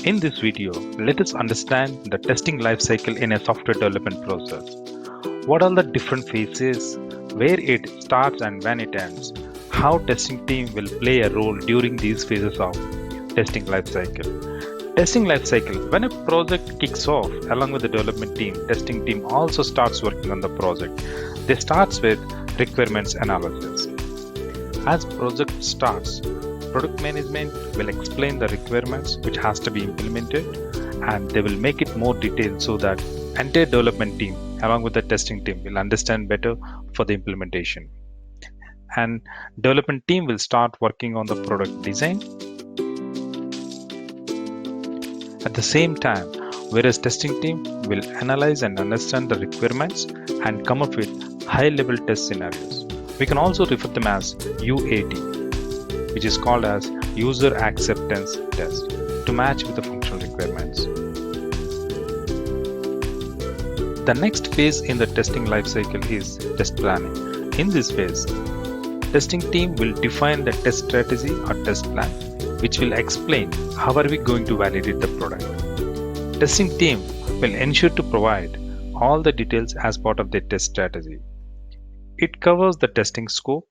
In this video, let us understand the testing lifecycle in a software development process. What are the different phases, where it starts and when it ends, how testing team will play a role during these phases of testing lifecycle. Testing lifecycle, when a project kicks off along with the development team, testing team also starts working on the project. They starts with requirements analysis. As project starts, product management will explain the requirements which has to be implemented, and they will make it more detailed so that entire development team along with the testing team will understand better for the implementation. And development team will start working on the product design at the same time, whereas testing team will analyze and understand the requirements and come up with high level test scenarios. We can also refer them as UAT, which is called as user acceptance test, to match with the functional requirements. The next phase in the testing lifecycle is test planning. In this phase, testing team will define the test strategy or test plan, which will explain how are we going to validate the product. Testing team will ensure to provide all the details as part of their test strategy. It covers the testing scope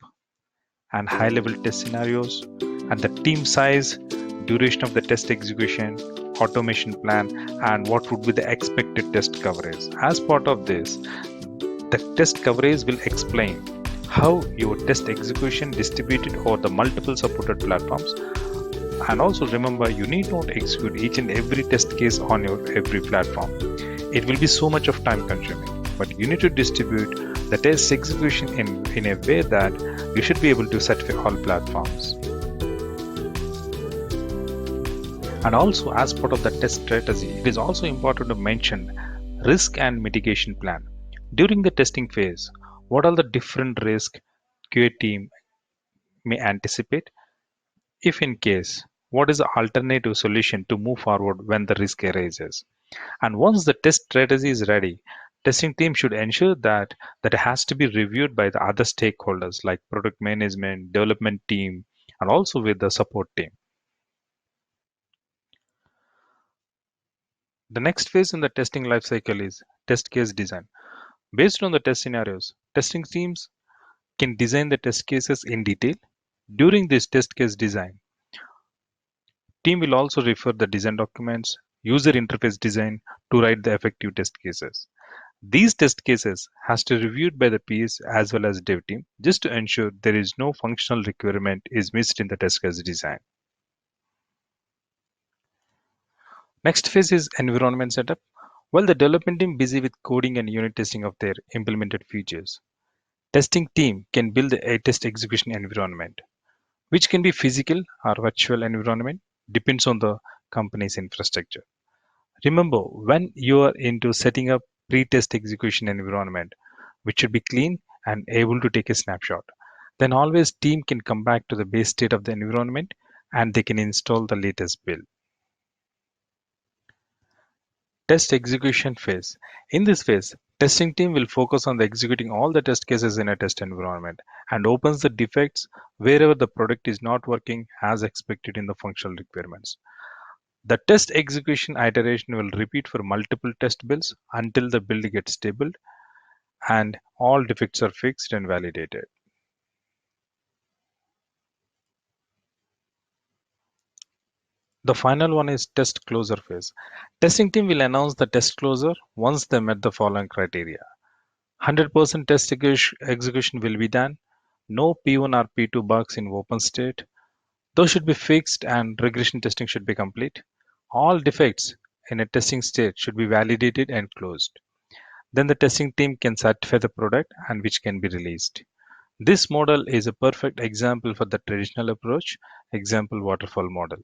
and high-level test scenarios and the team size, duration of the test execution, automation plan, and what would be the expected test coverage. As part of this, the test coverage will explain how your test execution distributed over the multiple supported platforms. And also remember, you need not execute each and every test case on your every platform. It will be so much of time consuming, but you need to distribute the test execution in a way that you should be able to certify all platforms. And also, as part of the test strategy, it is also important to mention risk and mitigation plan. During the testing phase, what are the different risks QA team may anticipate? If in case, what is the alternative solution to move forward when the risk arises? And once the test strategy is ready, testing team should ensure that it has to be reviewed by the other stakeholders like product management, development team, and also with the support team. The next phase in the testing lifecycle is test case design. Based on the test scenarios, testing teams can design the test cases in detail. During this test case design, team will also refer the design documents, user interface design to write the effective test cases. These test cases has to be reviewed by the PS as well as dev team just to ensure there is no functional requirement is missed in the test case design. Next phase is environment setup. While the development team busy with coding and unit testing of their implemented features, testing team can build a test execution environment, which can be physical or virtual environment, depends on the company's infrastructure. Remember, when you are into setting up pre-test execution environment, which should be clean and able to take a snapshot, then always team can come back to the base state of the environment and they can install the latest build. Test execution phase. In this phase, testing team will focus on the executing all the test cases in a test environment and opens the defects wherever the product is not working as expected in the functional requirements. The test execution iteration will repeat for multiple test builds until the build gets stable and all defects are fixed and validated. The final one is test closure phase. Testing team will announce the test closure once they met the following criteria. 100% test execution will be done. No P1 or P2 bugs in open state. Those should be fixed and regression testing should be complete. All defects in a testing state should be validated and closed. Then the testing team can certify the product and which can be released. This model is a perfect example for the traditional approach, example waterfall model.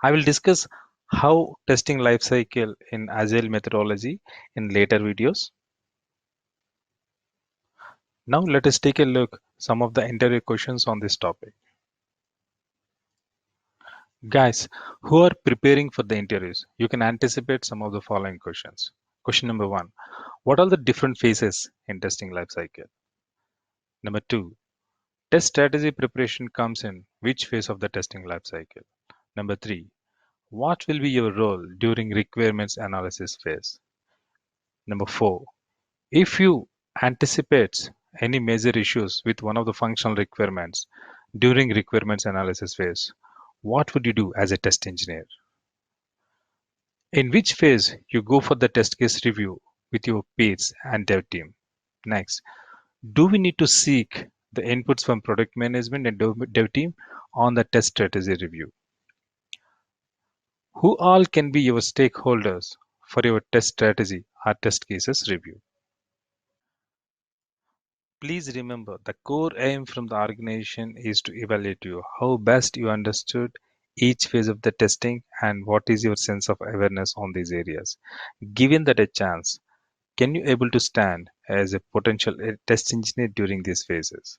I will discuss how testing lifecycle in agile methodology in later videos. Now let us take a look some of the interview questions on this topic. Guys who are preparing for the interviews, you can anticipate some of the following questions. Question number 1. What are the different phases in testing lifecycle? Number 2. Test strategy preparation comes in which phase of the testing lifecycle? Number 3. What will be your role during requirements analysis phase? Number 4. If you anticipate any major issues with one of the functional requirements during requirements analysis phase, what would you do as a test engineer? In which phase you go for the test case review with your peers and dev team? Next, do we need to seek the inputs from product management and dev team on the test strategy review? Who all can be your stakeholders for your test strategy or test cases review? Please remember the core aim from the organization is to evaluate you how best you understood each phase of the testing and what is your sense of awareness on these areas. Given that a chance, can you able to stand as a potential test engineer during these phases?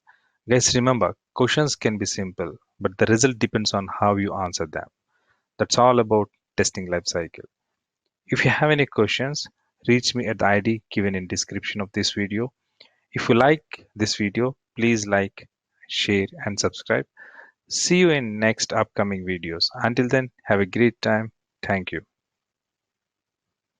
Guys, remember, questions can be simple, but the result depends on how you answer them. That's all about testing life cycle. If you have any questions, reach me at the ID given in description of this video. If you like this video, please like, share and subscribe. See you in next upcoming videos. Until then, have a great time. Thank you.